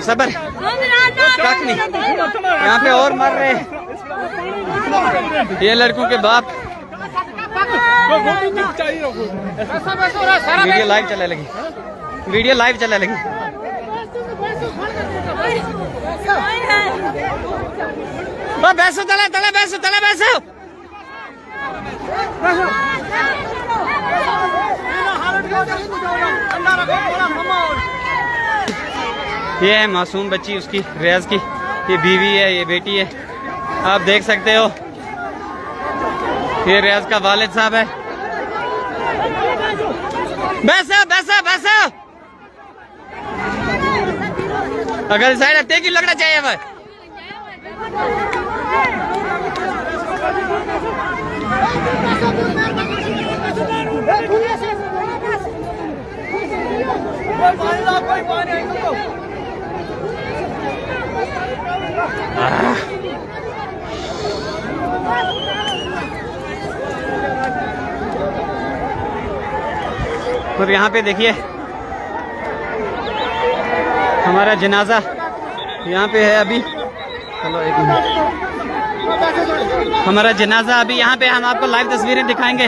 सबर कख नहीं, यहाँ पे और मर रहे ये लड़कों के बाप। वीडियो लाइव चलने लगी, वीडियो लाइव चलने लगी। बैसो तले तले बैसो तले बैसो। ये है मासूम बच्ची उसकी, रियाज की, ये बीवी है, ये बेटी है, आप देख सकते हो। ये रियाज का वालिद साहब है। बैसो बैसो बैसो, अगर साइड हफ्ते की लगना चाहिए भाई। और यहाँ पे देखिए हमारा जनाजा यहाँ पे है अभी। चलो एक मिनट, हमारा जनाजा अभी यहाँ पे, हम आपको लाइव तस्वीरें दिखाएंगे।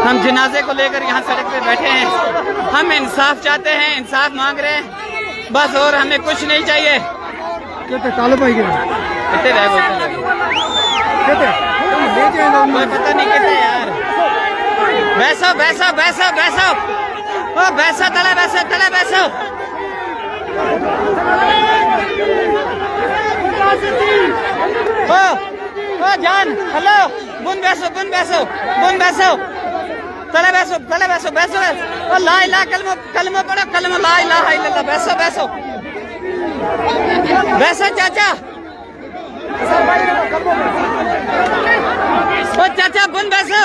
हम जनाजे को लेकर यहाँ सड़क पे बैठे हैं। हम इंसाफ चाहते हैं, इंसाफ मांग रहे हैं बस, और हमें कुछ नहीं चाहिए। कोई पता नहीं कितने यार। बैसो बैसो बैसो बैसो, ओ बैसो तले बैसो तले बैसो। ओ जान हेलो, बुन बैसो बुन बैसो बुन बैसो, तले बैसो तले बैसो बैसो। ओ ला इलाहा कलमा कलमा पढ़ो, कलमा ला इलाहा इल्लल्लाह। बैसो बैसो बैसो चाचा। ओ चाचा बुन बैसो।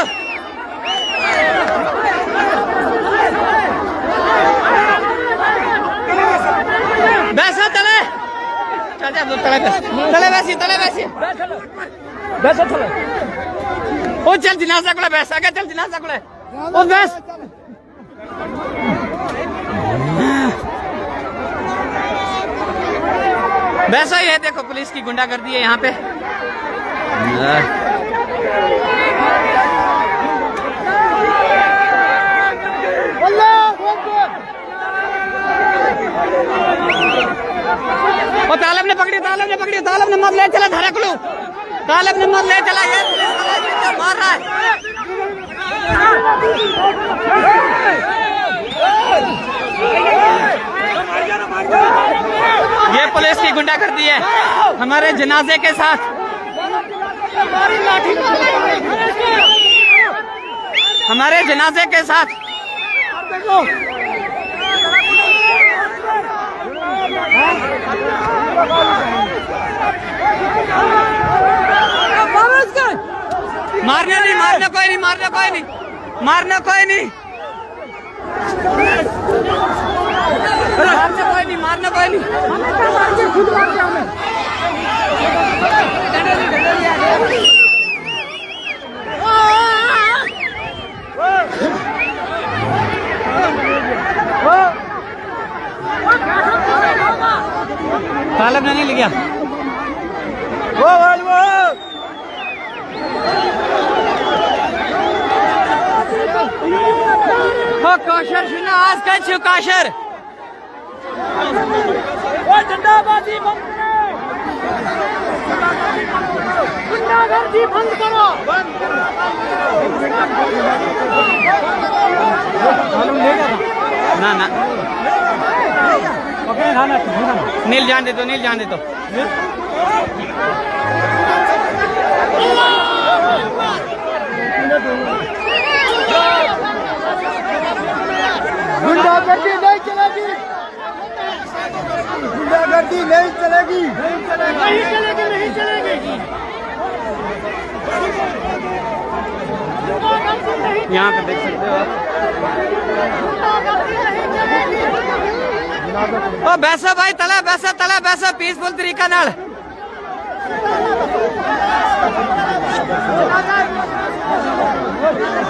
बैसो तले चाचा, तले तले बैसी तले बैसी बैसो तले। ओ चल जनाजा को बैस आगे, चल जनाजा को ओ बैस। वैसा ही है, देखो पुलिस की गुंडागर्दी है यहाँ पे। वो तालब ने पकड़ी, तालब ने पकड़ी, तालब ने मत ले चला धारा कुलू, तालब ने मत ले चला। ये मार रहा है। ये पुलिस की गुंडागर्दी है हमारे जनाजे के साथ। हमारे जनाजे के साथ मारने नहीं, मारने कोई नहीं, मारने कोई नहीं, मारने कोई नहीं, मारने कोई नहीं, मारने कोई नहीं। तालब ने नहीं लिया। वो कौशर सुना आज का छो कौशर। वो डंडाबाजी बंद करो, गुंडागर्दी बंद करो। ना ना नील जान दे दो, नील जान दे दो। गुंडागर्दी नहीं चलेगी, गुंडागर्दी नहीं चलेगी, नहीं चलेगी, नहीं चलेगी। यहाँ पे देख सकते हो आप। ओ बैसा भाई तला बैसा, तला बैसा पीसफुल तरीका नाल।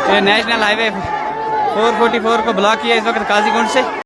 ये नेशनल हाईवे 444 को ब्लॉक किया इस वक्त काजीगुंड से।